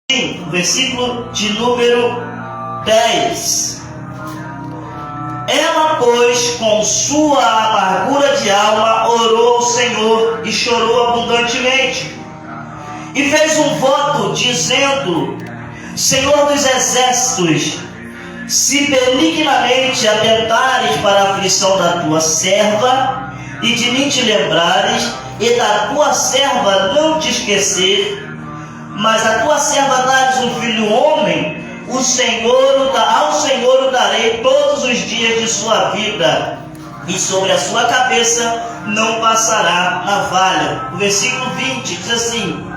versículo de número 10. Ela, pois, com sua amargura de alma, orou ao Senhor e chorou abundantemente. E fez um voto, dizendo: Senhor dos exércitos, se benignamente atentares para a aflição da tua serva, e de mim te lembrares, e da tua serva não te esquecer, mas a tua serva dares um filho homem, ao Senhor o darei todos os dias de sua vida, e sobre a sua cabeça não passará navalha. O versículo 20 diz assim: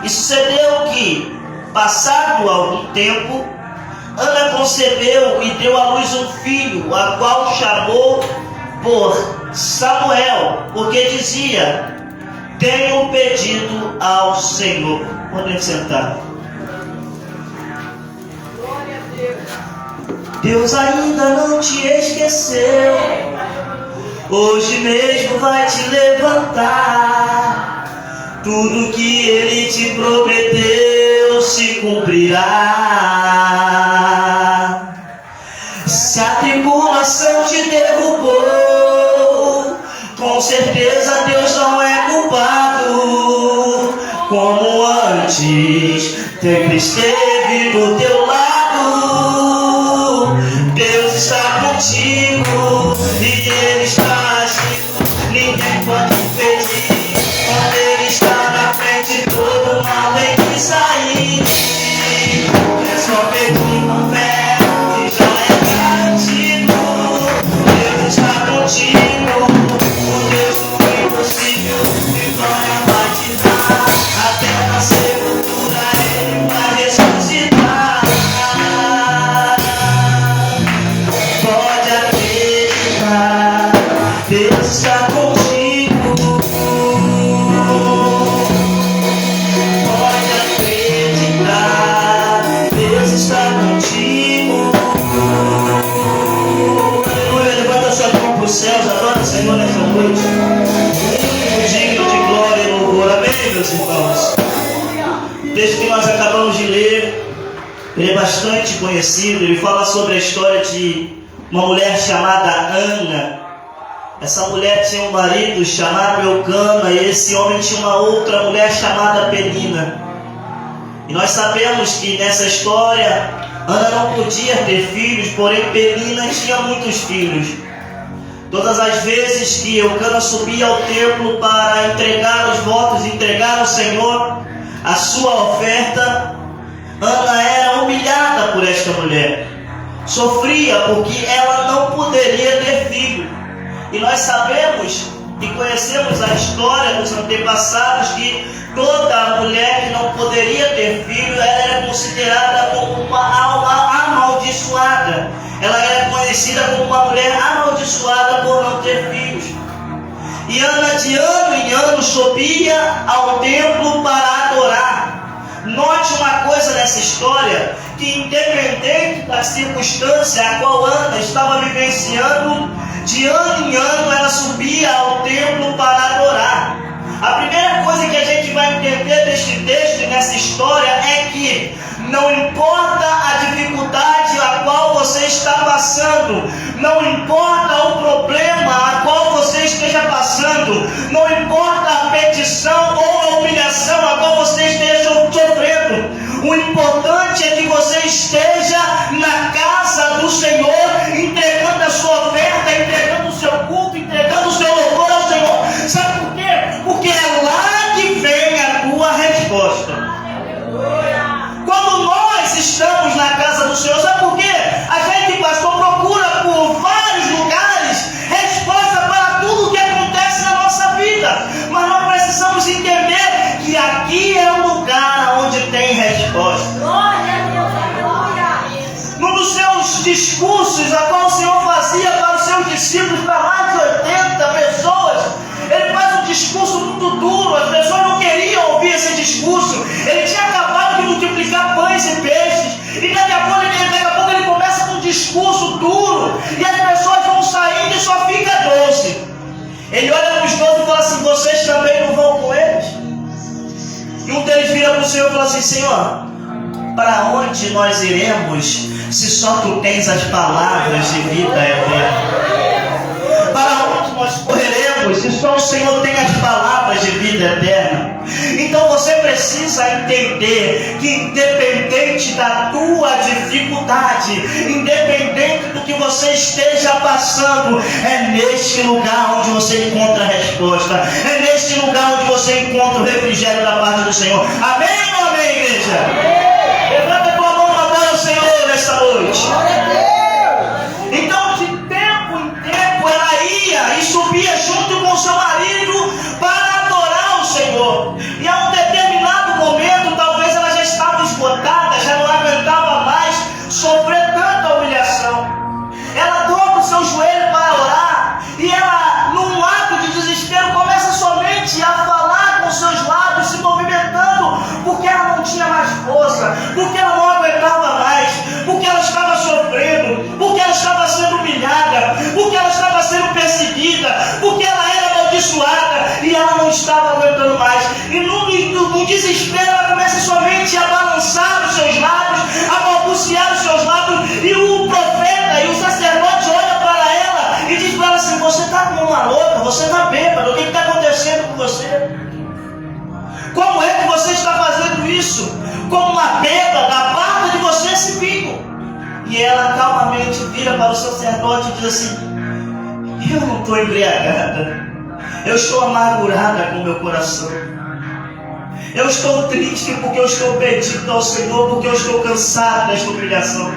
E sucedeu que, passado algum tempo, Ana concebeu e deu à luz um filho, a qual chamou por Samuel, porque dizia: Tenho pedido ao Senhor. Podem sentar. Deus ainda não te esqueceu, hoje mesmo vai te levantar. Tudo que Ele te prometeu se cumprirá. Se a tribulação te derrubou, com certeza Deus não é culpado. Como antes, sempre esteve do teu lado. Deus está contigo e Ele está agindo. Ninguém pode impedir. Quando Ele está na frente, todo mal tem que sair. É só pedir com fé que já é garantido. Deus está contigo, o Deus do impossível, vitória vai te dar. Até na sepultura Ele vai ressuscitar. Pode acreditar, Deus está contigo. Pode acreditar, Deus está contigo. Aleluia, levanta sua mão para os céus, adora o Senhor nessa noite. Digno de glória e louvor, amém, meus irmãos? O texto que nós acabamos de ler, ele é bastante conhecido. Ele fala sobre a história de uma mulher chamada Ana. Essa mulher tinha um marido chamado Eucana, e esse homem tinha uma outra mulher chamada Penina. E nós sabemos que nessa história Ana não podia ter filhos, porém Penina tinha muitos filhos. Todas as vezes que Eucana subia ao templo para entregar os votos, entregar ao Senhor a sua oferta, Ana era humilhada por esta mulher. Sofria porque ela não poderia ter filho. E nós sabemos e conhecemos a história dos antepassados que toda mulher que não poderia ter filho, ela era considerada como uma alma amaldiçoada. Ela era conhecida como uma mulher amaldiçoada por não ter filhos. E Ana, de ano em ano, subia ao templo para adorar. Note uma coisa nessa história, que independente da circunstância a qual Ana estava vivenciando, de ano em ano ela subia ao templo para adorar. A primeira coisa que a gente vai entender deste texto e nessa história é que não importa a dificuldade a qual você está passando, não importa o problema a qual você esteja passando, não importa a petição ou a humilhação a qual você esteja sofrendo, o importante é que você esteja na casa do Senhor, entregando a sua oferta, entregando o seu culto, entregando o seu louvor ao Senhor. Sabe por quê? Porque é lá que vem a tua resposta. Quando nós estamos na casa do Senhor, sabe por quê? A gente, pastor, procura por vários lugares resposta para tudo o que acontece na nossa vida. Mas nós precisamos entender que aqui é o lugar onde tem resposta. Num dos seus discursos, a qual o Senhor fazia para os seus discípulos, para mais de 80 pessoas, ele faz um discurso muito duro. As pessoas não queriam ouvir esse discurso. Ele tinha acabado de multiplicar pães e peixes, e daqui a pouco ele começa com um discurso duro, e as pessoas vão saindo e só fica 12. Ele olha para os 12 e fala assim: vocês também não vão com eles? E um deles vira para o Senhor e fala assim: Senhor, para onde nós iremos se só tu tens as palavras de vida eterna? Para onde nós correremos se só o Senhor tem as palavras de vida eterna? Então você precisa entender que independente da tua dificuldade, independente do que você esteja passando, é neste lugar onde você encontra a resposta, é neste lugar onde você encontra o refrigério da parte do Senhor. Amém ou amém, igreja? Levanta a tua mão para adorar o Senhor nesta noite. Então, de tempo em tempo, ela ia e subia junto com seu marido para adorar o Senhor. E a um determinado momento, talvez ela já estava esgotada, já não aguentava mais sofrer tanta humilhação. Ela dobra o seu joelho para orar, e ela, num ato de desespero, começa somente a falar com seus lábios, se movimentando, porque ela não tinha mais força, porque ela não aguentava mais, porque ela estava sofrendo, porque ela estava sendo humilhada, porque ela estava sendo perseguida, porque ela era amaldiçoada e ela não estava aguentando mais. E no desespero ela começa somente a balançar os seus lábios, a balbuciar os seus lábios, e o profeta e o sacerdote olham para ela e diz para ela assim: você está como uma louca, você está bêbada, o que está acontecendo com você? Como é que você está fazendo isso? Como uma bêbada, aparta de você esse vinho. E ela calmamente vira para o sacerdote e diz assim: eu não estou embriagada, eu estou amargurada com o meu coração. Eu estou triste porque eu estou pedindo ao Senhor, porque eu estou cansado desta humilhação.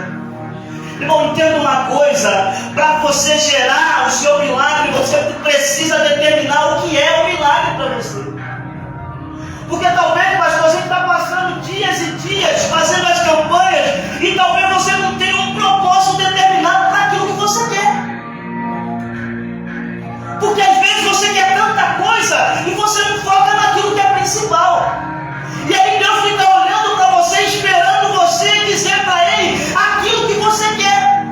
Irmão, entenda uma coisa: para você gerar o seu milagre, você precisa determinar o que é o milagre para você. Porque talvez, pastor, a gente está passando dias e dias fazendo as campanhas e talvez você não tenha um propósito determinado para aquilo que você quer. Porque às vezes você quer tanta coisa e você não foca naquilo que é principal. E aí Deus fica olhando para você, esperando você dizer para Ele aquilo que você quer.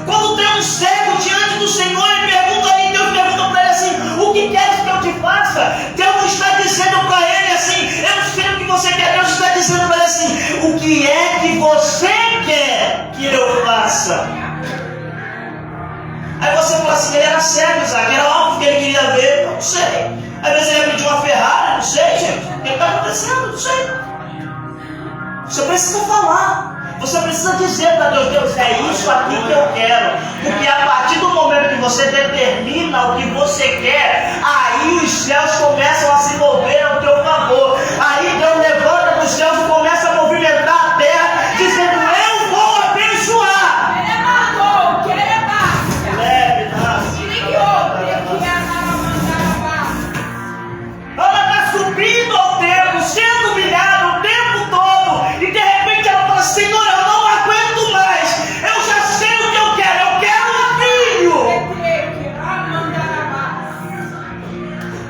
Quando tem um cego diante do Senhor e pergunta aí, Deus pergunta para ele assim: o que queres que eu te faça? Deus não está dizendo para ele assim: eu sei o que você quer. Deus está dizendo para ele assim: o que é que você quer que eu faça? Aí você fala assim: ele era cego, Isaac, era algo que ele queria ver. Não sei. Às vezes ele pediu uma Ferrari, não sei, gente. O que está acontecendo? Não sei. Você precisa falar. Você precisa dizer para Deus: Deus, é isso aqui que eu quero. Porque a partir do momento que você determina o que você quer, aí os céus começam a se mover ao teu favor. Aí Deus levanta dos céus e começa a movimentar a terra, dizendo: eu vou abençoar. Ela está subindo ao templo, sendo humilhada o tempo todo, e de repente ela fala: Senhor, eu não aguento mais, eu já sei o que eu quero um filho.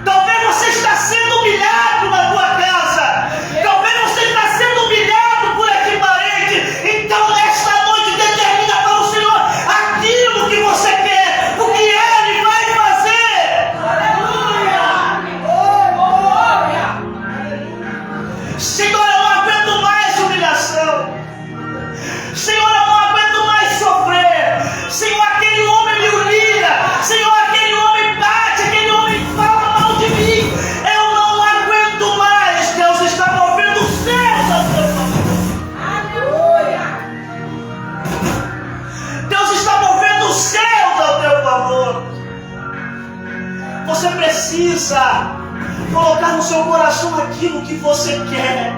Talvez você está sendo humilhado na tua casa, talvez você está sendo humilhado por aquele parente. Então nesta noite determina para o Senhor aquilo que você quer, o que Ele vai fazer. Senhor, eu não aguento mais humilhação. Senhor, eu não aguento mais sofrer. Senhor, aquele homem me humilha. Senhor, aquele homem bate, aquele homem fala mal de mim. Eu não aguento mais. Deus está movendo os céus a teu favor. Deus está movendo os céus ao teu favor. Você precisa colocar no seu coração aquilo que você quer.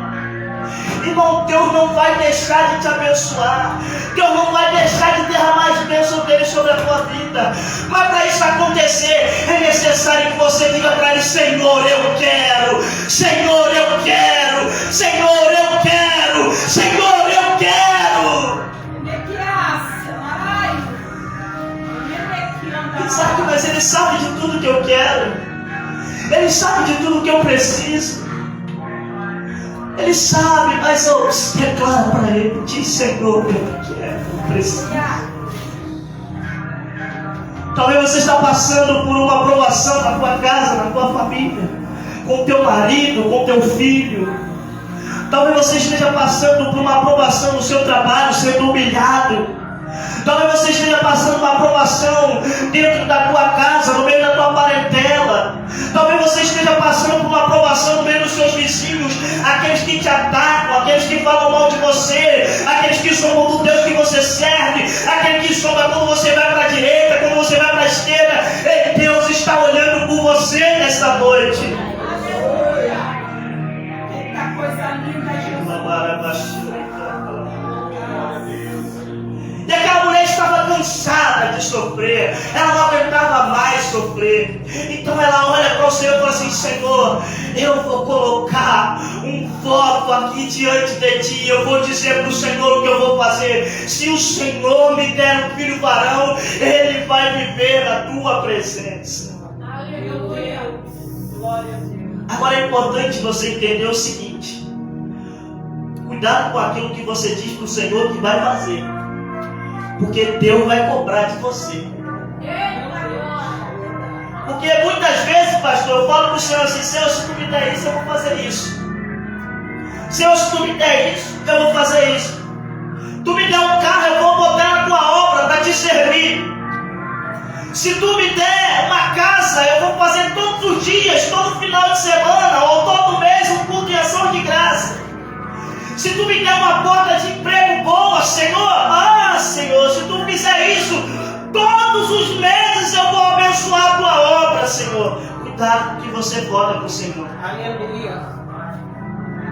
Irmão, Deus não vai deixar de te abençoar. Deus não vai deixar de derramar as bênçãos dele sobre a tua vida. Mas para isso acontecer, é necessário que você diga para ele: Senhor, eu quero. Senhor, eu quero. Senhor, eu quero. Senhor, eu quero. Isaac, mas ele sabe de tudo que eu quero. Ele sabe de tudo que eu preciso. Ele sabe, mas eu declaro para ele: diz, Senhor, eu quero, eu preciso. Talvez você está passando por uma provação na tua casa, na tua família, com teu marido, com teu filho. Talvez você esteja passando por uma aprovação no seu trabalho, sendo humilhado. Talvez você esteja passando uma aprovação dentro da tua casa, no meio da tua parentela. Talvez você esteja passando por uma aprovação no meio dos seus vizinhos, aqueles que te atacam, aqueles que falam mal de você, aqueles que zombam do Deus que você serve, aqueles que zombam quando você vai para a direita, quando você vai para a esquerda. E Deus está olhando por você nessa noite. Eita coisa linda, Jesus. E aquela mulher estava cansada de sofrer, ela não aguentava mais sofrer. Então ela olha para o Senhor e fala assim: Senhor, eu vou colocar um voto aqui diante de ti, eu vou dizer para o Senhor o que eu vou fazer. Se o Senhor me der um filho varão, ele vai viver na tua presença. Aleluia. Glória a Deus. Agora é importante você entender o seguinte: cuidado com aquilo que você diz para o Senhor que vai fazer, porque Deus vai cobrar de você. Porque muitas vezes, pastor, eu falo para o Senhor assim: Senhor, se tu me der isso, eu vou fazer isso. Senhor, se tu me der isso, eu vou fazer isso. Tu me der um carro, eu vou botar na tua obra para te servir. Se tu me der uma casa, eu vou fazer todos os dias, todo final de semana, ou todo mês, um culto de ação de graça. Se tu me der uma porta de emprego boa, Senhor, Senhor, se tu fizer isso, todos os meses eu vou abençoar a tua obra, Senhor. Cuidado que você vota para o Senhor. Aleluia.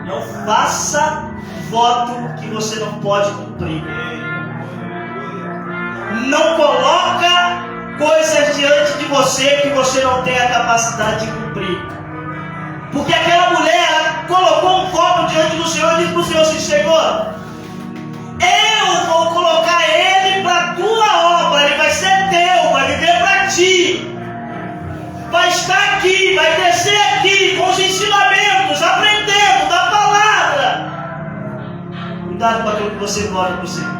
Não faça voto que você não pode cumprir. Não coloca coisas diante de você que você não tem a capacidade de cumprir. Porque aquela mulher, ela colocou um voto diante do Senhor e disse para o Senhor assim: Senhor, eu vou colocar ele para a tua obra, ele vai ser teu, vai viver para ti, vai estar aqui, vai crescer aqui com os ensinamentos, aprendendo da palavra. Cuidado com aquilo que você vota para o Senhor.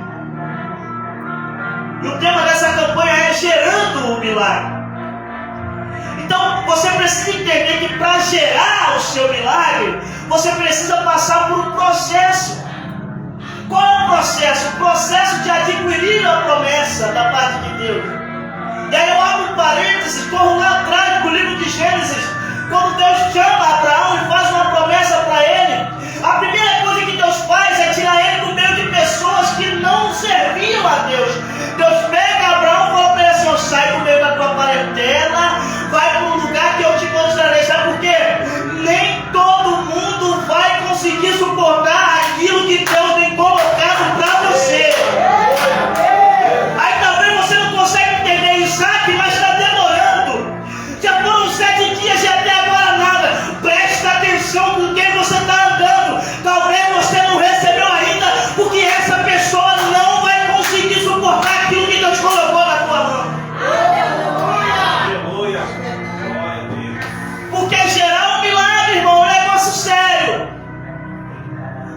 E o tema dessa campanha é gerando o milagre. Então você precisa entender que para gerar o seu milagre, você precisa passar por um processo. Qual é o processo? O processo de adquirir a promessa da parte de Deus. E aí eu abro um parênteses, corro lá atrás do livro de Gênesis, quando Deus chama Abraão e faz uma promessa para ele. A primeira coisa que Deus faz é tirar ele do meio de pessoas que não serviam a Deus. Deus pega Abraão e fala para ele assim: sai do meio da tua parentela, vai para um lugar que eu te mostrarei. Sabe por quê? Nem todo mundo vai conseguir suportar aquilo que Deus tem colocado para você. Aí talvez você não consegue entender Isaac, mas está demorando. Já foram 7 dias e até agora nada. Presta atenção com quem você está andando. Talvez você não recebeu ainda, porque essa pessoa não vai conseguir suportar aquilo que Deus colocou na tua mão. Porque gerar um milagre, irmão, é um negócio sério.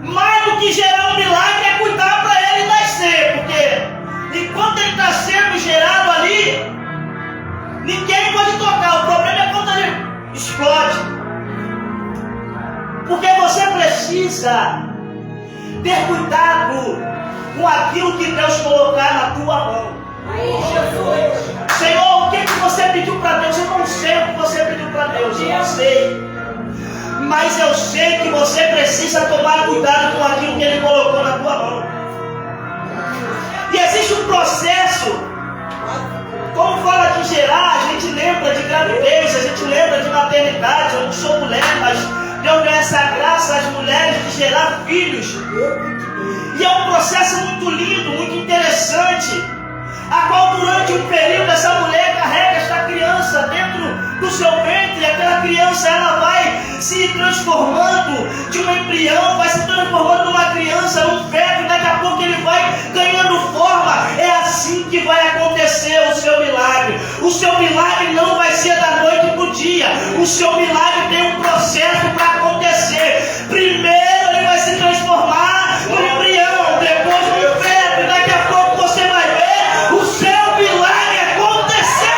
Mais do que gerar um milagre é cuidar para ele nascer. Porque enquanto ele está sendo gerado ali, ninguém pode tocar. O problema é quando ele explode. Porque você precisa ter cuidado com aquilo que Deus colocar na tua mão. Senhor, o que você pediu para Deus? Eu não sei o que você pediu para Deus, eu não sei. Mas eu sei que você precisa tomar cuidado com aquilo que Ele colocou na tua mão. E existe um processo. Como fala de gerar, a gente lembra de gravidez, a gente lembra de maternidade. Eu não sou mulher, mas Deus deu essa graça às mulheres de gerar filhos. E é um processo muito lindo, muito interessante, a qual durante um período essa mulher carrega esta criança dentro do seu ventre, e aquela criança ela vai se transformando de um embrião, vai se transformando numa criança, num feto, e daqui a pouco ele vai ganhando forma. É assim que vai acontecer o seu milagre. O seu milagre não vai ser da noite para o dia. O seu milagre tem um processo para acontecer. Primeiro ele vai se transformar no embrião, depois no feto, e daqui a pouco você vai ver o seu milagre acontecer.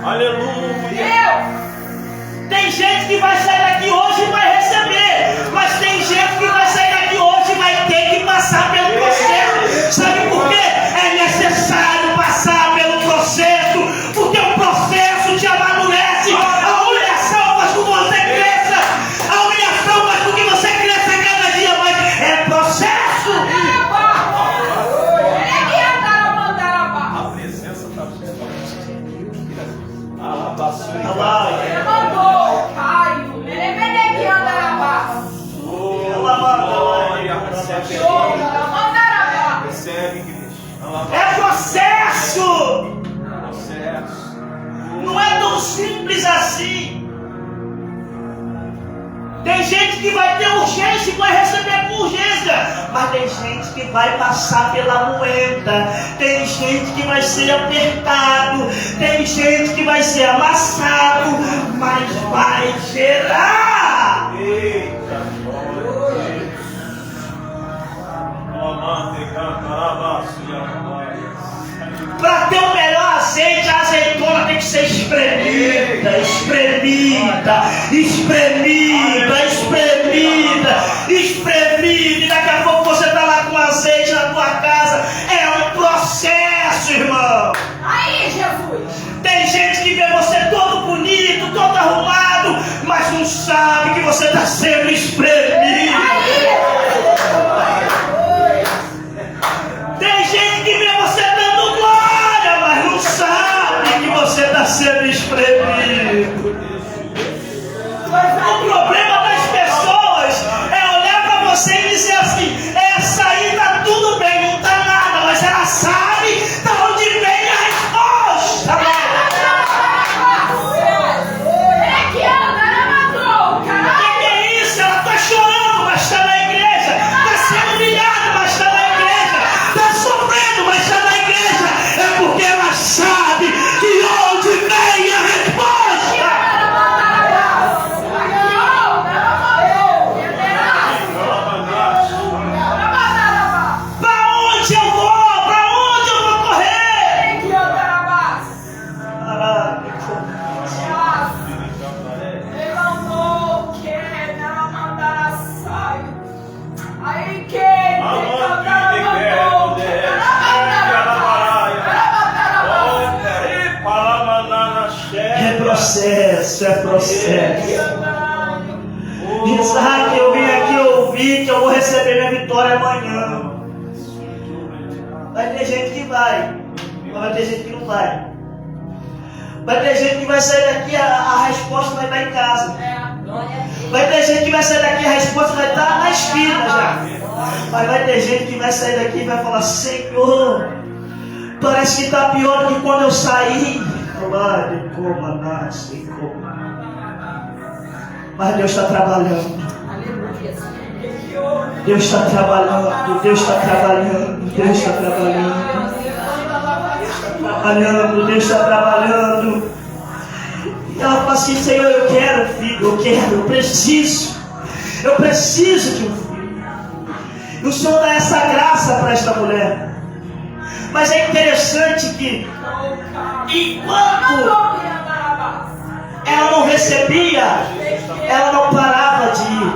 Aleluia. gente que vai sair daqui hoje e vai receber, mas tem gente que vai sair daqui hoje e vai ter que passar pelo processo. Sabe por quê? É necessário passar pelo processo, porque o processo te amadurece. A humilhação faz com que você cresça, a humilhação faz com que você cresça cada dia mais. É processo. A presença está perto. Ele mandou o Caio. Ele Recebe, igreja. É processo. Processo. Não é tão simples assim. Tem gente que vai ter urgência e vai receber com urgência, mas tem gente que vai passar pela moeda, tem gente que vai ser apertado, tem gente que vai ser amassado, mas vai gerar. Eita, glória a Deus. Para ter o melhor azeite, a azeitona tem que ser espremida, espremida, espremida, espremida, espremida. E daqui a pouco você está lá com azeite na tua casa. É um processo, irmão. Aí, Jesus. Tem gente que vê você todo bonito, todo arrumado, mas não sabe que você está sendo espremido. Tem gente que vê você dando glória, mas não sabe que você está sendo espremido. O problema das pessoas é olhar para você e dizer assim: essa aí tá tudo bem, não tá nada, mas ela sabe de onde vem a resposta. O que é isso? Ela tá chorando, mas está na igreja. Tá sendo humilhada, mas está na igreja. Tá sofrendo, mas está na igreja. É porque ela sabe de onde vem a resposta. Para onde eu vou? Para onde eu vou correr? É processo, é processo. Isaac, eu vim aqui ouvir que eu vou receber minha vitória amanhã. Vai ter gente que vai, mas vai ter gente que não vai. Vai ter gente que vai sair daqui, a resposta vai estar em casa. Vai ter gente que vai sair daqui, a resposta vai estar na esquina já. Mas vai ter gente que vai sair daqui e vai falar: Senhor, parece que está pior do que quando eu saí. Mas Deus está trabalhando. Deus está trabalhando. Deus está trabalhando. Deus está trabalhando. Deus está trabalhando. E ela fala assim: Senhor, eu quero filho, eu preciso de um filho. E o Senhor dá essa graça para esta mulher. Mas é interessante que enquanto ela não recebia, ela não parava de ir.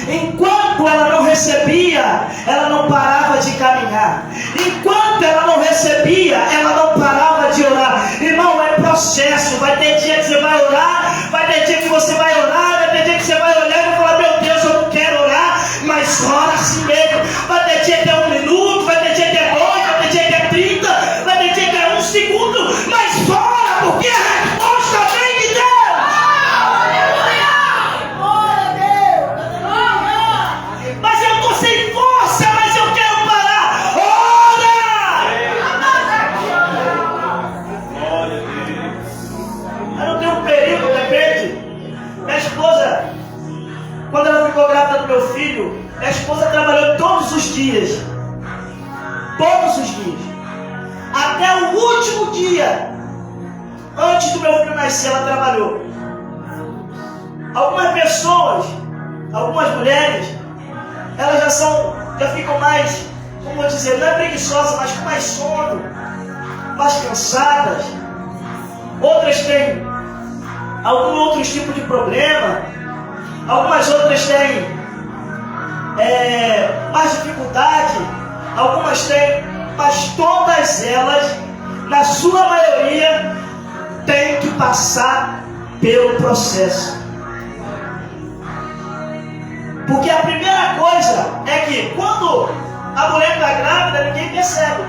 Enquanto ela não recebia, ela não parava de caminhar. Enquanto ela não recebia, ela não parava de orar. Irmão, é processo. Vai ter dia que você vai orar, vai ter dia que você vai orar, vai ter dia que você vai olhar e vai falar: meu Deus, eu não quero orar, mas ora assim mesmo. Vai ter dia que é 1 minuto, vai ter dia que é 2, vai ter dia que é 30, vai ter dia que é 1 segundo, mas ora, porque a resposta vem de Deus. Mas eu estou sem força, mas eu quero parar. Ora! Glória a Deus. Eu não tenho um período, depende. Minha esposa, quando ela ficou grávida do meu filho, minha esposa trabalhou todos os dias. Todos os dias. Até o último dia. Antes do meu filho nascer, ela trabalhou. Algumas pessoas, algumas mulheres, elas já ficam mais, como vou dizer, não é preguiçosas, mas com mais sono, mais cansadas. Outras têm algum outro tipo de problema, algumas outras têm mais dificuldade, algumas têm, mas todas elas, na sua maioria, têm que passar pelo processo. Porque a primeira coisa é que quando a mulher está grávida, ninguém percebe,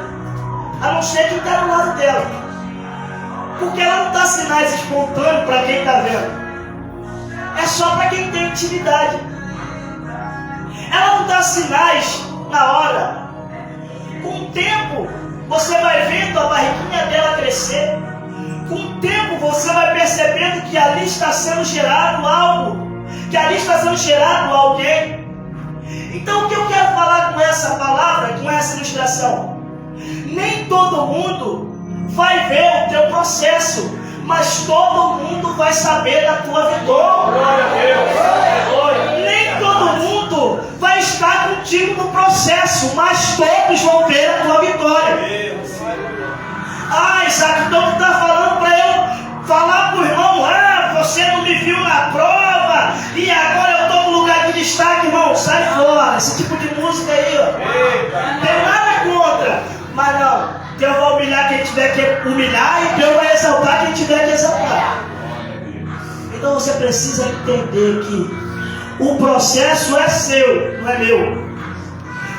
a não ser quem está do lado dela, porque ela não dá sinais espontâneos para quem está vendo, é só para quem tem intimidade. Ela não dá sinais na hora. Com o tempo você vai vendo a barriguinha dela crescer, com o tempo você vai percebendo que ali está sendo gerado algo, que ali está sendo gerado alguém. Então o que eu quero falar com essa palavra, com essa ilustração? Nem todo mundo vai ver o teu processo, mas todo mundo vai saber da tua vitória. Glória a Deus. Nem todo mundo vai estar contigo no processo, mas todos vão ver a tua vitória. Isaac, então tu está falando para eu falar para o irmão, você não me viu na prova, e agora eu estou no lugar de destaque, irmão, sai fora. Esse tipo de música aí, ó. Tem nada contra, mas não, Deus vai humilhar quem tiver que humilhar, e Deus vai exaltar quem tiver que exaltar. Então você precisa entender que o processo é seu, não é meu.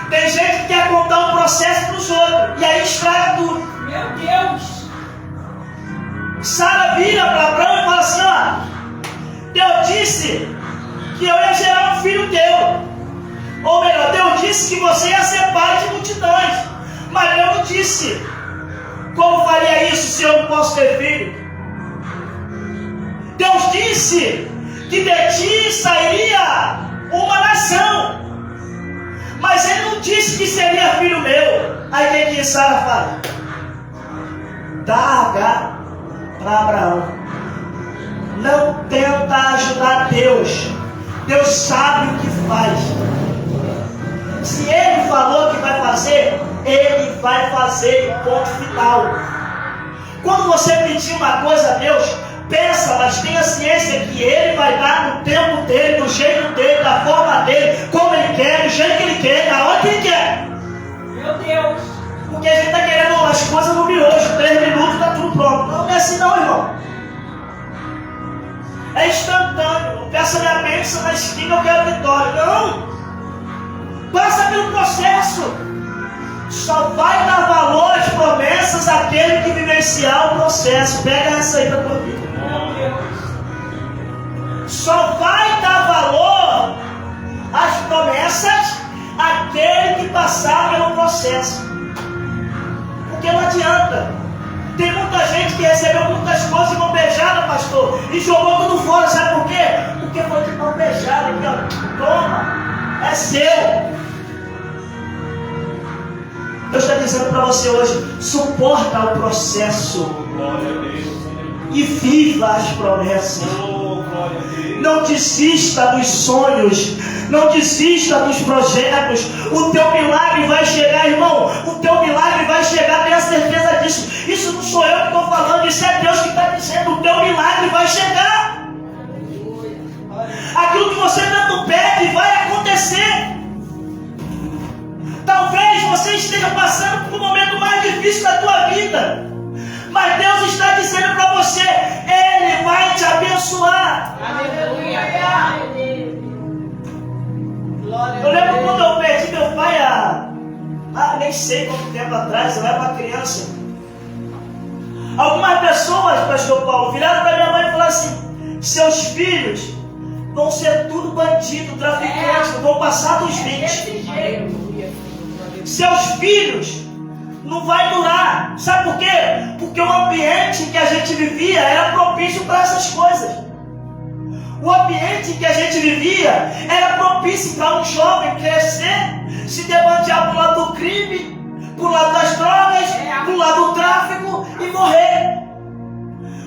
Tem gente que quer contar o processo para os outros, e aí estraga tudo. Meu Deus! Sara vira para Abraão e fala assim, Deus disse que eu ia gerar um filho teu. Ou melhor, Deus disse que você ia ser pai de multidões. Mas eu não disse como faria isso se eu não posso ter filho. Deus disse que de ti sairia uma nação, mas ele não disse que seria filho meu. Aí o que Sara fala? Dá H para Abraão. Não tenta ajudar Deus. Deus sabe o que faz. Se ele falou que vai fazer, ele vai fazer, ponto final. Quando você pedir uma coisa a Deus, pensa, mas tenha ciência que ele vai dar no tempo dele, do jeito dele, da forma dele, como ele quer, do jeito que ele quer, na hora que ele quer. Meu Deus! Porque a gente está querendo as coisas no miojo, 3 minutos está tudo pronto. Não é assim não, irmão. É instantâneo. Não peça minha bênção na esquina, eu quero vitória. Não! Passa pelo processo. Só vai dar valor às promessas àquele que vivenciar o processo. Pega essa aí para a tua vida. Só vai dar valor às promessas àquele que passar pelo processo. Porque não adianta. Tem muita gente que recebeu muitas coisas de mão beijada, pastor, e jogou tudo fora. Sabe por quê? Porque foi de mão beijada. Toma, é seu. Deus está dizendo para você hoje: suporta o processo. Glória a Deus. E viva as promessas. Oh, glória a Deus. Não desista dos sonhos. Não desista dos projetos. O teu milagre vai chegar, irmão. O teu milagre vai chegar, tenha certeza disso. Isso não sou eu que estou falando, isso é Deus que está dizendo. O teu milagre vai chegar. Aquilo que você tanto pede vai acontecer. Talvez você esteja passando por um momento mais difícil da tua vida, mas Deus está dizendo para você: Ele vai te abençoar. Aleluia! Eu lembro quando eu perdi meu pai nem sei quanto tempo atrás, eu era uma criança. Algumas pessoas, pastor Paulo, viraram para minha mãe e falaram assim: seus filhos vão ser tudo bandido, traficantes, não vão passar dos 20. Desse jeito. Seus filhos não vai durar. Sabe por quê? Porque o ambiente que a gente vivia era propício para essas coisas. O ambiente que a gente vivia era propício para um jovem crescer, se debandear para o lado do crime, para o lado das drogas, para o lado do tráfico e morrer.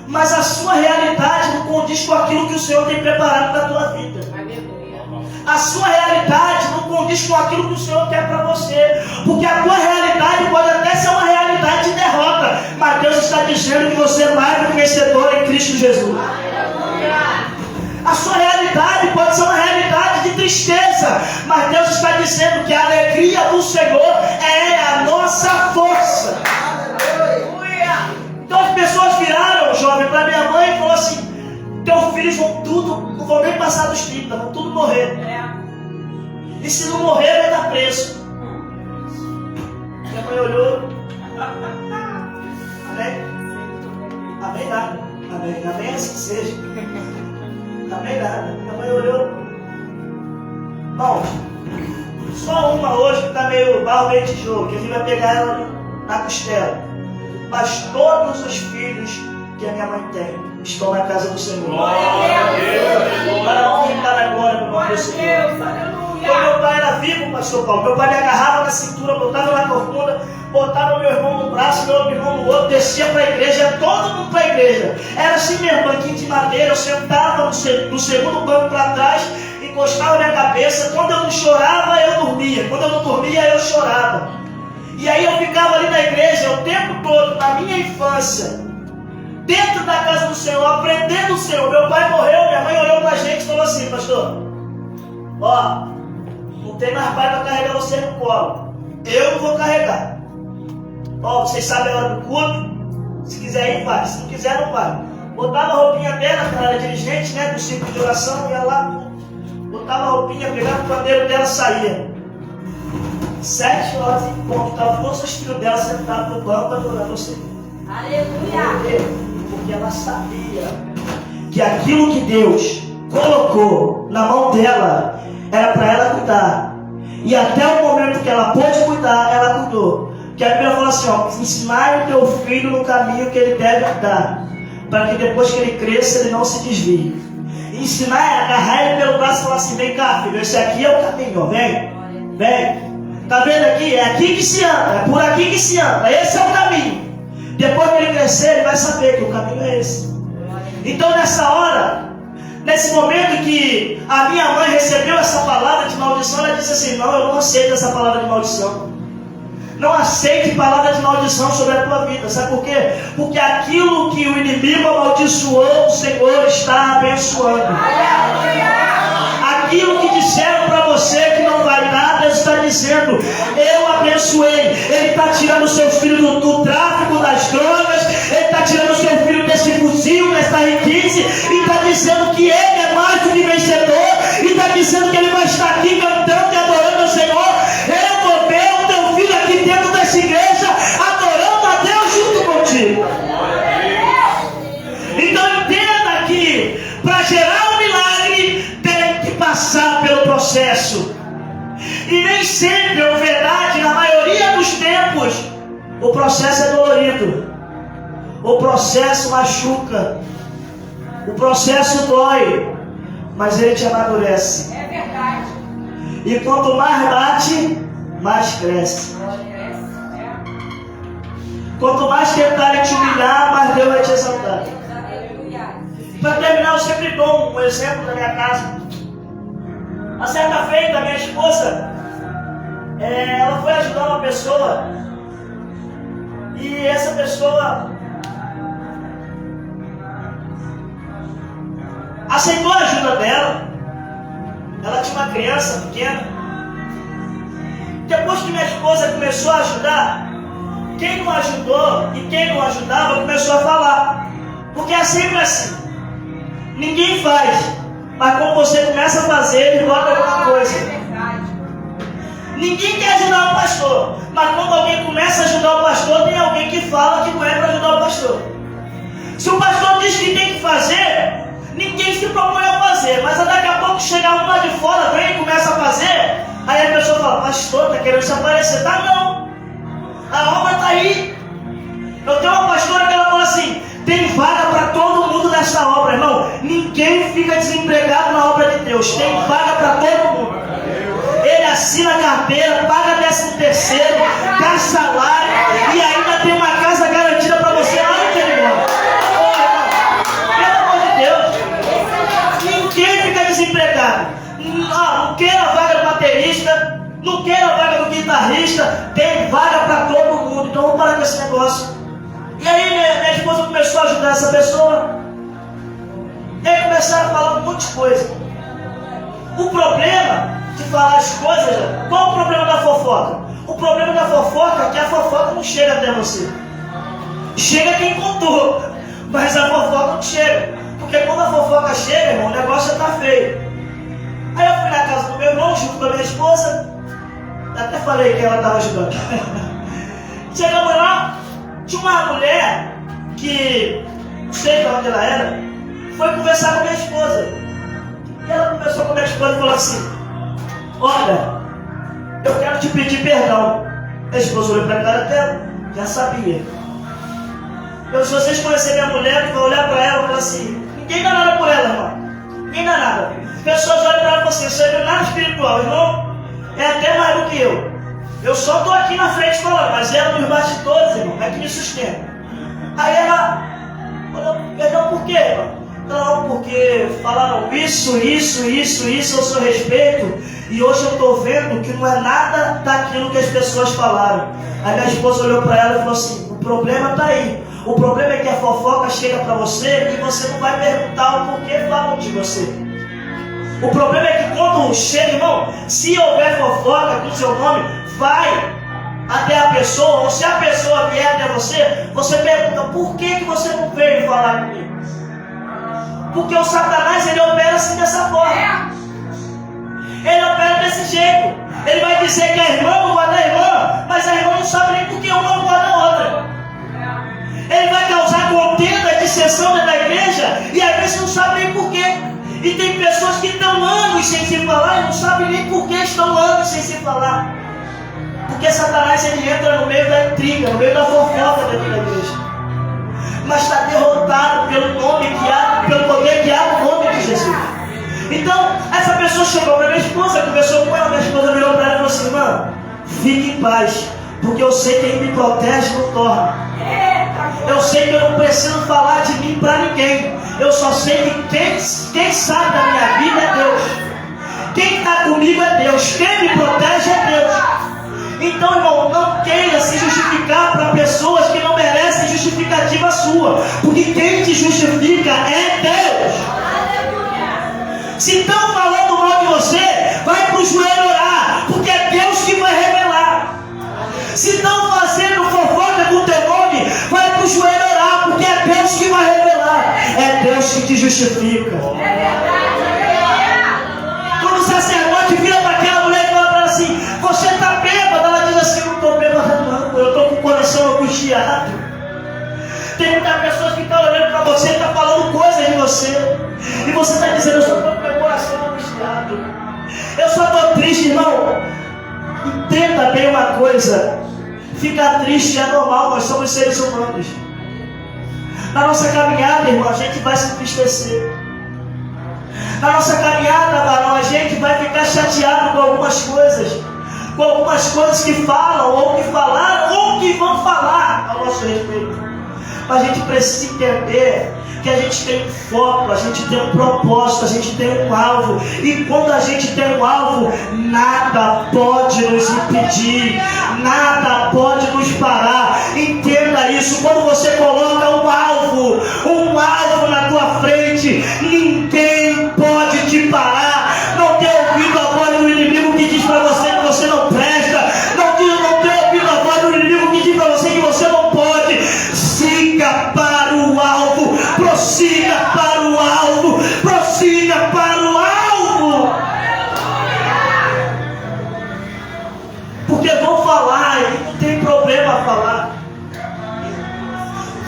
Mas a sua realidade não condiz com aquilo que o Senhor tem preparado para a tua vida. A sua realidade não condiz com aquilo que o Senhor quer para você. Porque a tua realidade pode até ser uma realidade de derrota, mas Deus está dizendo que você é mais do que vencedor em Cristo Jesus. A sua realidade pode ser uma realidade de tristeza, mas Deus está dizendo que a alegria do Senhor é a nossa força. Então as pessoas viraram, jovem, para minha mãe e falaram assim: teus filhos vão tudo, não vão nem passar dos 30, vão tudo morrer. E se não morrer, vai estar preso. Minha mãe olhou. Amém? Amém nada. Amém. Amém assim que seja. Amém nada. Minha mãe olhou. Bom, só uma hoje que está meio barro, meio tijolo, que a gente vai pegar ela na costela. Mas todos os filhos que a minha mãe tem estão na casa do Senhor. Glória a Deus. Para onde está agora no nome do Senhor? Quando meu pai era vivo, pastor Paulo, meu pai me agarrava na cintura, botava na corcunda, botava meu irmão no braço, meu irmão no outro, descia para a igreja, todo mundo para a igreja. Era assim mesmo, banquinho de madeira, eu sentava no segundo banco para trás, encostava minha cabeça. Quando eu não chorava, eu dormia. Quando eu não dormia, eu chorava. E aí eu ficava ali na igreja o tempo todo, na minha infância, dentro da casa do Senhor, aprendendo o Senhor. Meu pai morreu, minha mãe olhou para a gente e falou assim: pastor, ó, não tem mais pai para carregar você no colo. Eu não vou carregar. Ó, vocês sabem a hora do culto. Se quiser ir, vai. Se não quiser, não vai. Botava a roupinha dela, que ela era dirigente, né, do círculo de oração, ia lá, botava a roupinha, pegava o pandeiro dela, saía. 7 horas em ponto, estavam todos os filhos dela sentados no banco adorando o Senhor. Aleluia! Porque ela sabia que aquilo que Deus colocou na mão dela era para ela cuidar. E até o momento que ela pôde cuidar, ela cuidou. Que a Bíblia fala assim, ó: ensinar o teu filho no caminho que ele deve andar, para que depois que ele cresça, ele não se desvie. Ensinar é agarrar ele pelo braço e falar assim: vem cá, filho, esse aqui é o caminho, ó, vem, vem. Tá vendo aqui? É aqui que se anda, é por aqui que se anda, esse é o caminho. Depois que ele crescer, ele vai saber que o caminho é esse. Então nessa hora, nesse momento que a minha mãe recebeu essa palavra de maldição, ela disse assim: não, eu não aceito essa palavra de maldição. Não aceite palavra de maldição sobre a tua vida. Sabe por quê? Porque aquilo que o inimigo amaldiçoou, o Senhor está abençoando. Aquilo que disseram para você que não vai dar, Deus está dizendo: eu abençoei. Ele está tirando o seu filho do tráfico, das drogas. Ele está tirando o seu filho desse fuzil, dessa riqueza. E está dizendo que ele é mais do que vencedor. E está dizendo que ele vai estar aqui cantando e adorando o Senhor. Eu vou ver o teu filho aqui dentro dessa igreja adorando a Deus junto contigo. Então entenda que para gerar um milagre tem que passar pelo processo. E nem sempre, ou verdade, na maioria dos tempos, o processo é dolorido. O processo machuca. O processo dói. Mas ele te amadurece. É verdade. E quanto mais bate, mais cresce. Quanto mais tentarem te humilhar, mais Deus vai te exaltar. Para terminar, eu sempre dou um exemplo da minha casa. A certa feita, a minha esposa, ela foi ajudar uma pessoa. E essa pessoa aceitou a ajuda dela. Ela tinha uma criança pequena. Depois que minha esposa começou a ajudar, quem não ajudou e quem não ajudava começou a falar. Porque é sempre assim. Ninguém faz, mas quando você começa a fazer, ele bota alguma coisa. Ninguém quer ajudar o pastor, mas quando alguém começa a ajudar o pastor, tem alguém que fala que não é para ajudar o pastor. Se o pastor diz que tem que fazer, ninguém se propõe a fazer, mas daqui a pouco chega um lá de fora, vem e começa a fazer, aí a pessoa fala: pastor, está querendo se aparecer? Tá não, a obra está aí. Eu tenho uma pastora que ela fala assim: tem vaga para todo mundo nessa obra, irmão. Ninguém fica desempregado na obra de Deus. Tem vaga para todo mundo. Ele assina a carteira, paga 13º, dá salário e ainda tem uma casa garantida para você lá no interior. Pelo amor de Deus, ninguém fica desempregado. Não queira a vaga do baterista, não queira a vaga do guitarrista. Tem vaga para todo mundo. Então vamos parar com esse negócio. E aí minha esposa começou a ajudar essa pessoa. E aí começaram a falar um monte de coisa. O problema de falar as coisas, qual o problema da fofoca? O problema da fofoca é que a fofoca não chega até você. Chega quem contou, mas a fofoca não chega. Porque quando a fofoca chega, irmão, o negócio está feio. Aí eu fui na casa do meu irmão, junto com a minha esposa. Até falei que ela estava ajudando. Chegamos lá, tinha uma mulher que, não sei de onde ela era, foi conversar com a minha esposa. E ela conversou com a minha esposa e falou assim: olha, eu quero te pedir perdão. A esposa olhou para a cara dela, já sabia. Se vocês conhecerem minha mulher, vão olhar para ela e falar assim: ninguém dá nada por ela, irmão. Ninguém dá nada. Pessoas olham para ela e falam assim: você não é nada espiritual, irmão. É até mais do que eu. Eu só estou aqui na frente falando, mas ela nos bastidores, irmão, é que me sustenta. Aí ela falou: perdão por quê, irmão? Não, porque falaram isso ao seu respeito, e hoje eu estou vendo que não é nada daquilo que as pessoas falaram. Aí minha esposa olhou para ela e falou assim: o problema está aí. O problema é que a fofoca chega para você e você não vai perguntar o porquê falam de você. O problema é que quando chega, irmão, se houver fofoca com seu nome, vai até a pessoa, ou se a pessoa vier até você, você pergunta: por que você não veio falar comigo? Porque o Satanás, ele opera assim dessa forma. Ele opera desse jeito. Ele vai dizer que a irmã não gosta da irmã, mas a irmã não sabe nem por que uma não gosta da outra. Ele vai causar contenda, dissensão dentro da igreja, e às vezes não sabe nem por quê. E tem pessoas que estão anos sem se falar e não sabem nem por que estão anos sem se falar. Porque Satanás, ele entra no meio da intriga, no meio da fofoca dentro da igreja. Mas está derrotado pelo nome que há, pelo poder que há no nome de Jesus. Então, essa pessoa chegou para minha esposa, conversou com ela, minha esposa virou para ela e falou assim: irmã, fique em paz, porque eu sei que quem me protege não torna. Eu sei que eu não preciso falar de mim para ninguém. Eu só sei que quem sabe da minha vida é Deus. Quem está comigo é Deus. Quem me protege é Deus. Então, irmão, não queira se justificar para pessoas que não merecem justificativa sua. Porque quem te justifica é Deus. Se estão falando mal de você, vai para o joelho orar, porque é Deus que vai revelar. Se estão fazendo fofoca com o teu nome, vai para o joelho orar, porque é Deus que vai revelar. É Deus que te justifica. Quando o sacerdote vira para aquela mulher e fala para ela assim: você está bêbada? Ela diz assim: não estou bêbada não, eu estou com o coração angustiado. Tem muitas pessoas que estão olhando para você e estão falando coisas de você, e você está dizendo: eu só estou com o meu coração angustiado, eu só estou triste. Irmão, entenda bem uma coisa: ficar triste é normal, nós somos seres humanos. Na nossa caminhada, irmão, a gente vai se entristecer. Na nossa caminhada, varão, a gente vai ficar chateado com algumas coisas que falam, ou que falaram, ou que vão falar ao nosso respeito. Mas a gente precisa entender que a gente tem um foco, a gente tem um propósito, a gente tem um alvo. E quando a gente tem um alvo, nada pode nos impedir, nada pode nos parar. Entenda isso: quando você coloca um alvo na tua frente, ninguém pode te parar. Não tem ouvido a voz do inimigo que diz para você que você não presta. Não tem ouvido a voz do inimigo que diz para você que você não pode. Siga para o alvo, prossiga para o alvo, prossiga para o alvo. Porque vão falar, e não tem problema falar.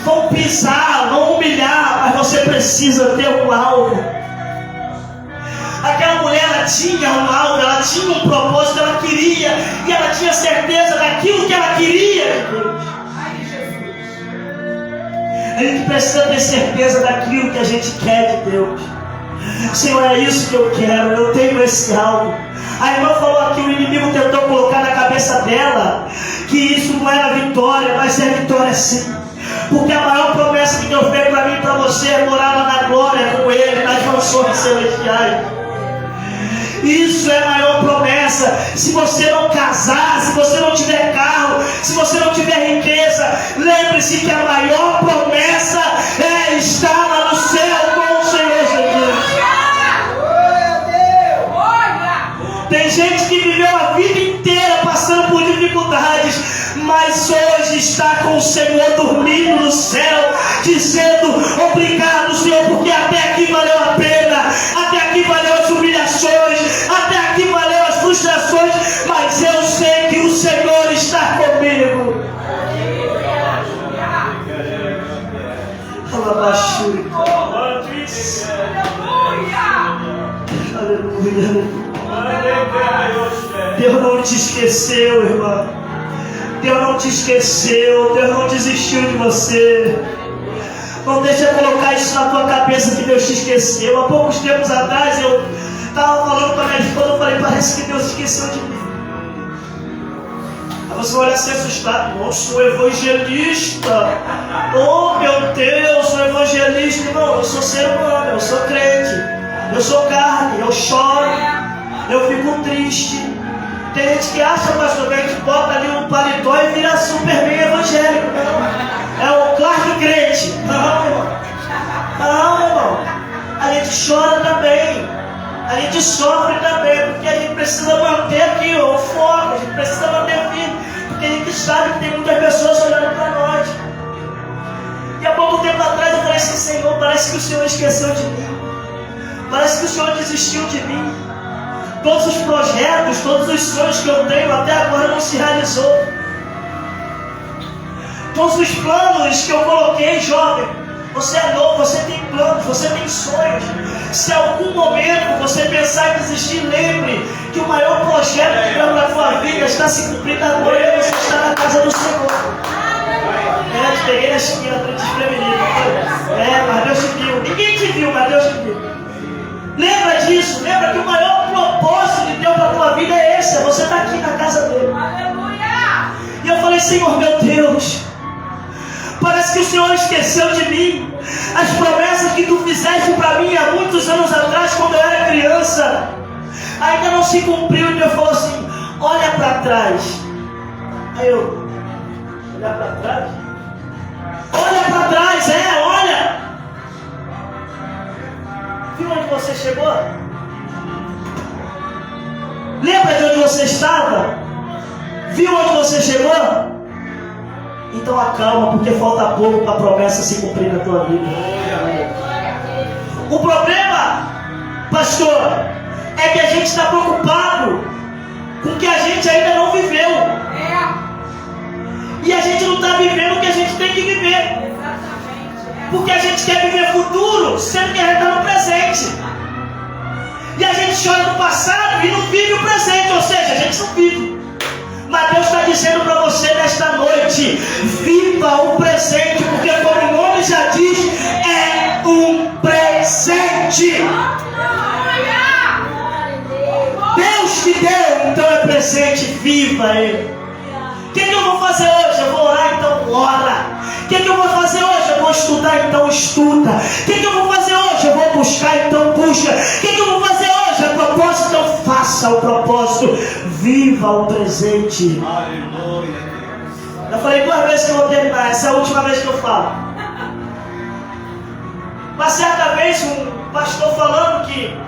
Vão pisar, vão humilhar, mas você precisa ter um alvo. Aquela mulher, ela tinha um alvo, ela tinha um propósito, ela queria, e ela tinha certeza daquilo que ela queria de Deus. A gente precisa ter certeza daquilo que a gente quer de Deus. Senhor, é isso que eu quero, eu tenho esse alvo. A irmã falou que o inimigo tentou colocar na cabeça dela que isso não era vitória, mas é vitória sim. Porque a maior promessa que Deus fez para mim e para você é morar lá na glória com Ele, nas mansões celestiais. Isso é a maior promessa. Se você não casar, se você não tiver carro, se você não tiver riqueza, lembre-se que a maior promessa é estar lá no céu com o Senhor Jesus. Tem gente que viveu a vida inteira passando por dificuldades, mas hoje está com o Senhor dormindo no céu, dizendo: obrigado, Senhor, porque até aqui valeu a pena, até aqui valeu as humilhações, até aqui valeu as frustrações, mas eu sei que o Senhor está comigo. Aleluia. Deus não te esqueceu, irmão. Deus não te esqueceu. Deus não desistiu de você. Não deixa eu colocar isso na tua cabeça que Deus te esqueceu. Há poucos tempos atrás eu estava falando com a minha esposa, eu falei: parece que Deus esqueceu de mim. Aí você vai olhar assim assustado: não, sou evangelista. Oh meu Deus, sou evangelista. Não, eu sou ser humano, eu sou crente, eu sou carne, eu choro, eu fico triste. Tem gente que acha, pastor, que a gente bota ali um paletó e vira Superman evangélico. Não, é o Clark crente. Não, irmão. Não, irmão. A gente chora também. A gente sofre também, porque a gente precisa manter aqui o foco, a gente precisa manter firme, porque a gente sabe que tem muitas pessoas olhando para nós. E há pouco tempo atrás eu falei assim: Senhor, parece que o Senhor esqueceu de mim. Parece que o Senhor desistiu de mim. Todos os projetos, todos os sonhos que eu tenho até agora não se realizou. Todos os planos que eu coloquei, jovem, você é novo, você tem planos, você tem sonhos. Se em algum momento você pensar em desistir, lembre que o maior projeto que Deus na tua vida está se cumprindo agora e você está na casa do Senhor. Eu te peguei na esquina para te desprevenir. Mas Deus te viu. Ninguém te viu, mas Deus te viu. Lembra disso, lembra que o maior propósito de Deus para a tua vida é esse: é você estar aqui na casa dele. Aleluia! E eu falei: Senhor, meu Deus, parece que o Senhor esqueceu de mim. As promessas que tu fizeste para mim há muitos anos atrás, quando eu era criança, ainda não se cumpriu. E Deus falou assim: olha para trás. Aí eu: olhar para trás? Olha para trás, olha. Viu onde você chegou? Lembra de onde você estava? Viu onde você chegou? Então acalma, porque falta pouco para a promessa se cumprir na tua vida. O problema, pastor, é que a gente está preocupado com o que a gente ainda não viveu. E a gente não está vivendo o que a gente tem que viver. Porque a gente quer viver futuro, sendo que a gente está no presente. E a gente chora no passado e não vive o presente, ou seja, a gente não vive. Mas Deus está dizendo para você nesta noite: viva o presente, porque como o nome já diz, é um presente. Deus te deu, então é presente, viva ele. O que eu vou fazer hoje? Eu vou orar, então ora. O que eu vou fazer hoje? Eu vou estudar, então estuda. O que eu vou fazer hoje? Eu vou buscar, então busca. O que eu vou fazer hoje? A propósito, então faça o propósito. Viva o presente. Aleluia. Eu falei 2 vezes que eu vou terminar. Essa é a última vez que eu falo. Uma certa vez, um pastor falando que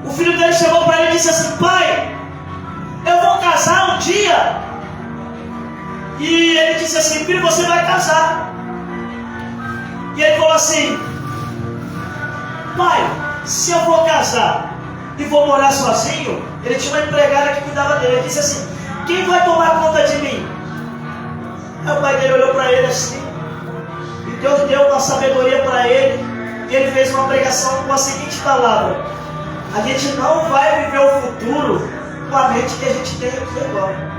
o filho dele chegou para ele e disse assim: pai, eu vou casar um dia. E ele disse assim: filho, você vai casar. E ele falou assim: pai, se eu vou casar e vou morar sozinho. Ele tinha uma empregada que cuidava dele. Ele disse assim: quem vai tomar conta de mim? Aí o pai dele olhou para ele assim, e Deus deu uma sabedoria para ele. E ele fez uma pregação com a seguinte palavra: a gente não vai viver o futuro com a mente que a gente tem aqui agora.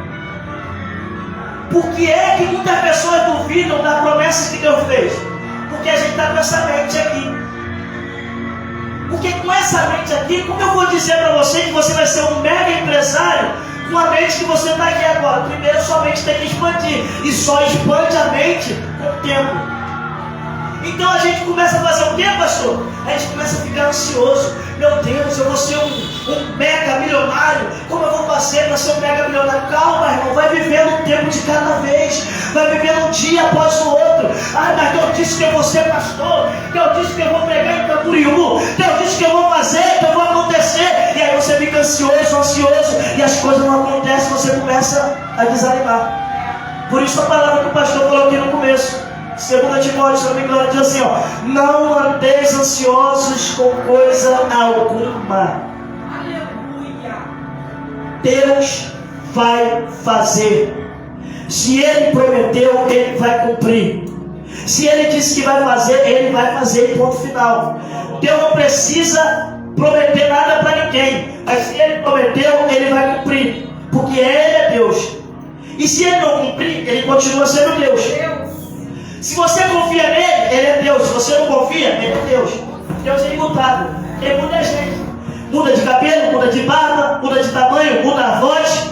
Por que é que muitas pessoas duvidam da promessa que Deus fez? Porque a gente está com essa mente aqui. Porque com essa mente aqui, como eu vou dizer para você que você vai ser um mega empresário com a mente que você está aqui agora? Primeiro, sua mente tem que expandir. E só expande a mente com o tempo. Então a gente começa a fazer o quê, pastor? A gente começa a ficar ansioso. Meu Deus, eu vou ser um mega milionário. Como eu vou fazer para ser um mega milionário? Calma, irmão, vai vivendo um tempo de cada vez. Vai vivendo um dia após o outro. Ah, mas Deus disse que eu vou ser pastor. Deus disse que eu vou pregar em Camboriú. Deus disse que eu vou fazer, que eu vou acontecer. E aí você fica ansioso, ansioso, coisas não acontecem, você começa a desanimar. Por isso a palavra que o pastor falou aqui no começo, 2 Timóteo, se não me engano, diz assim, ó: não andeis ansiosos com coisa alguma. Aleluia. Deus vai fazer. Se Ele prometeu, Ele vai cumprir. Se Ele disse que vai fazer, Ele vai fazer, ponto final. Deus não precisa prometer nada para ninguém, mas se Ele prometeu, Ele vai cumprir, porque Ele é Deus. E se Ele não cumprir, Ele continua sendo Deus. Se você confia nele, Ele é Deus. Se você não confia, Ele é Deus. Deus é imutável. Ele muda a gente. Muda de cabelo, muda de barba, muda de tamanho, muda a voz,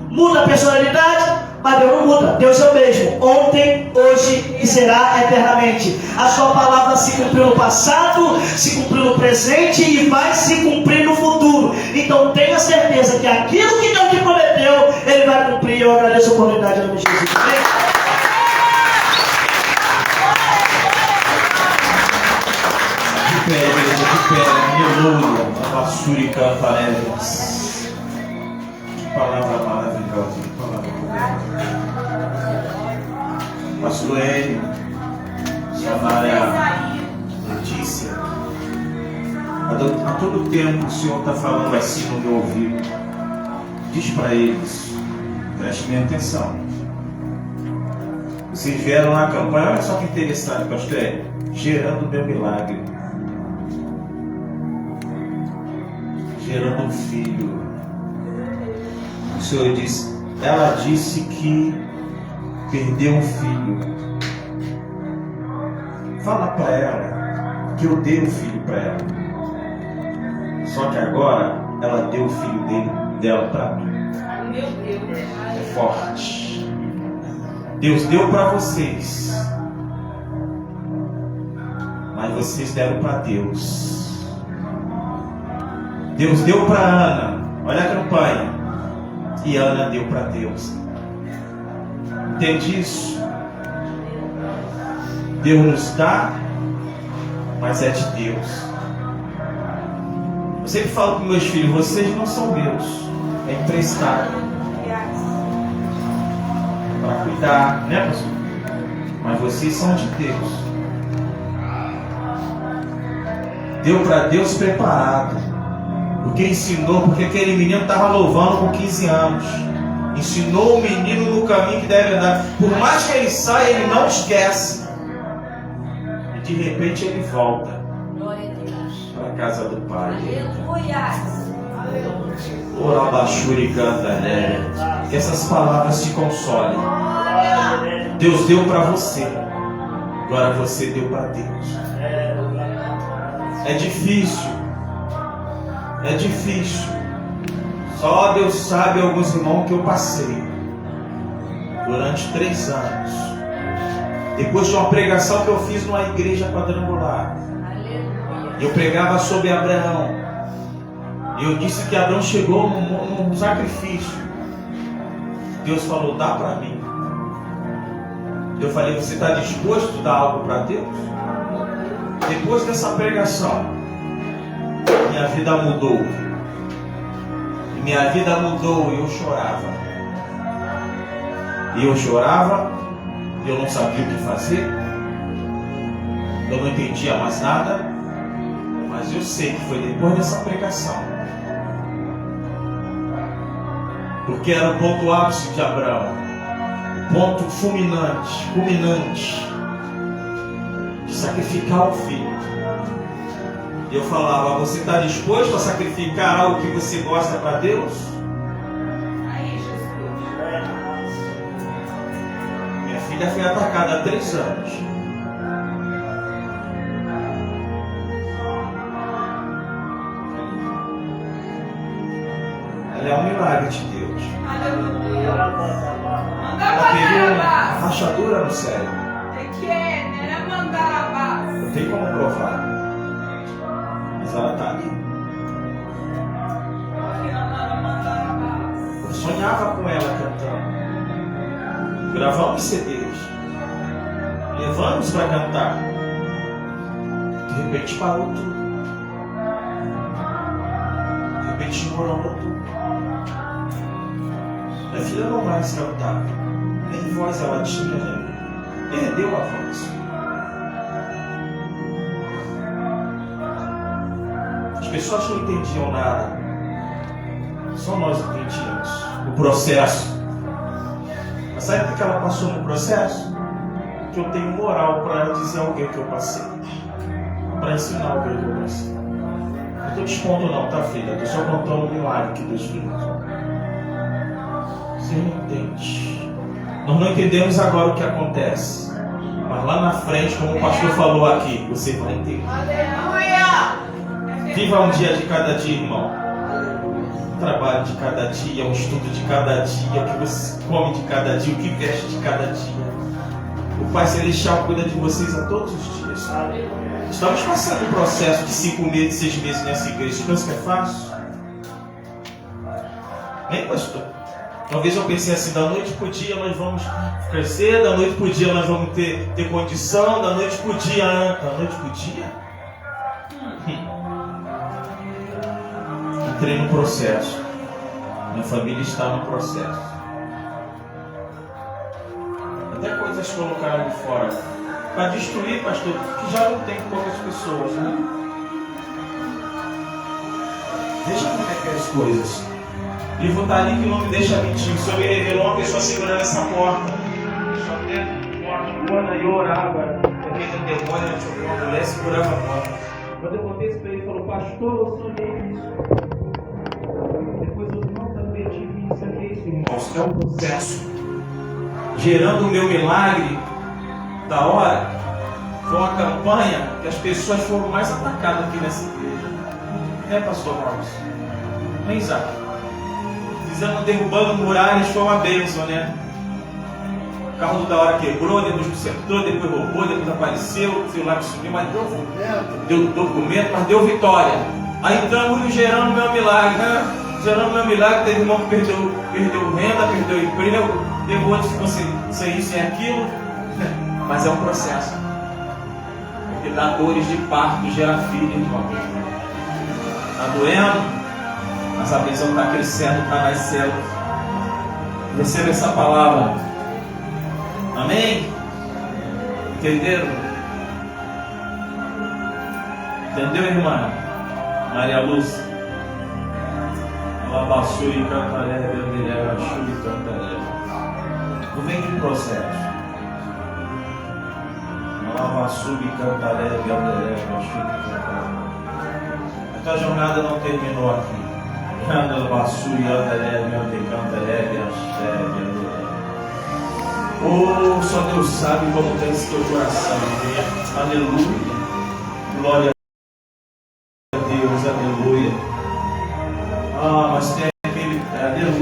muda a personalidade, mas Deus não muda. Deus é o mesmo, ontem, hoje e será eternamente. A sua palavra se cumpriu no passado, se cumpriu no presente e vai se cumprir no futuro. Então tenha certeza que aquilo que Deus te prometeu, Ele vai cumprir. Eu agradeço a oportunidade, em nome de Jesus. Amém? De pé, igreja, de pé, aleluia, a basura e cantarelas. Que palavra maravilhosa, que palavra poderosa. Pastor Hélio, missionária Letícia, a todo tempo o Senhor está falando assim no meu ouvido. Diz para eles, prestem atenção. Vocês vieram na campanha, olha só que interessante, pastor Hélio, gerando meu milagre. Gerando um filho. O Senhor disse, ela disse que perdeu um filho. Fala para ela que eu dei um filho para ela. Só que agora ela deu o filho dela para mim. Meu Deus. É forte. Deus deu para vocês, mas vocês deram para Deus. Deus deu para Ana, olha a campanha, e Ana deu para Deus. Entende isso? Deus nos dá, mas é de Deus. Eu sempre falo para meus filhos, vocês não são meus, é emprestado para cuidar, né, pastor? Mas vocês são de Deus. Deu para Deus preparado. Porque ensinou, porque aquele menino estava louvando com 15 anos. Ensinou o menino no caminho que deve andar. Por mais que ele saia, ele não esquece. E de repente ele volta para a casa do Pai. Ora baixura e canta, né? Que essas palavras te consolem. Deus deu para você, agora você deu para Deus. É difícil. É difícil. Só Deus sabe, alguns irmãos, que eu passei durante 3 anos. Depois de uma pregação que eu fiz numa igreja quadrangular. Eu pregava sobre Abraão. E eu disse que Abraão chegou num sacrifício. Deus falou, dá para mim. Eu falei, você está disposto a dar algo para Deus? Depois dessa pregação, minha vida mudou. Minha vida mudou e eu chorava. E eu chorava, eu não sabia o que fazer. Eu não entendia mais nada. Mas eu sei que foi depois dessa pregação. Porque era o ponto ápice de Abraão. O ponto culminante de sacrificar o filho. E eu falava, você está disposto a sacrificar algo que você gosta para Deus? Minha filha foi atacada há 3 anos. Ela é um milagre de Deus. Ela teve uma rachadura no cérebro. Não tem como provar. Mas ela está ali. Eu sonhava com ela cantando. Gravamos CDs. Levamos para cantar. De repente parou tudo. De repente morou tudo. Minha filha não mais cantava. Nem voz ela tinha, né? Perdeu a voz. As pessoas não entendiam nada. Só nós entendíamos o processo. Mas sabe o que ela passou no processo? Que eu tenho moral para dizer alguém que eu passei. Para ensinar alguém que eu passei. Não estou te expondo não, tá, filha? Estou só contando o milagre que Deus fez. Você não entende. Nós não entendemos agora o que acontece. Mas lá na frente, como o pastor falou aqui, você vai entender. Viva um dia de cada dia, irmão. Um trabalho de cada dia, um estudo de cada dia, o que você come de cada dia, o que veste de cada dia. O Pai Celestial cuida de vocês a todos os dias. Estamos passando um processo de 5 meses, 6 meses nessa igreja. Você pensa que é fácil? Nem, pastor? Uma vez eu pensei assim, da noite para o dia nós vamos crescer, da noite para o dia nós vamos ter condição, da noite para o dia... Da noite para o dia? Entrei no processo. Minha família está no processo. Até coisas colocaram de fora. Para destruir, pastor, que já não tem poucas pessoas, né? Veja como é que é as coisas. O livro está ali que não me deixa mentir. O Senhor me revelou uma pessoa segurando essa porta. Só dentro de porta, quando eu orava, porque no demônio tinha uma mulher segurava a porta. Quando eu contei isso para ele, ele falou, pastor, eu sonhei isso. Depois eu não também tive isso aqui, irmãos. É um processo. Gerando o meu milagre da hora, foi uma campanha que as pessoas foram mais atacadas aqui nessa igreja. Né, pastor Marcos? Não é, Isaac? Fizemos derrubando muralhas, foi uma bênção, né? O carro da hora quebrou, depois consertou, depois roubou, depois apareceu, sei lá que sumiu, mas deu documento, mas deu vitória. Aí estamos gerando meu milagre, né? Gerando meu milagre, teve irmão que perdeu renda, perdeu emprego, teve outros que ficou sem isso e aquilo. Mas é um processo. Porque dá dores de parto, gera filho, irmão. Está doendo, mas a bênção está crescendo, está nascendo. Receba essa palavra. Amém? Entenderam? Entendeu, irmã? Maria Lúcia. Ela passou e cantaré, vermelha, achou e cantaré. Não vem de processo. Ela sub cantaré, vermelha, achou e cantaré. A tua jornada não terminou aqui. Oh, só Deus sabe como tem esse teu coração. Aleluia. Glória a Deus, aleluia. Ah, mas tem aquele. Aleluia.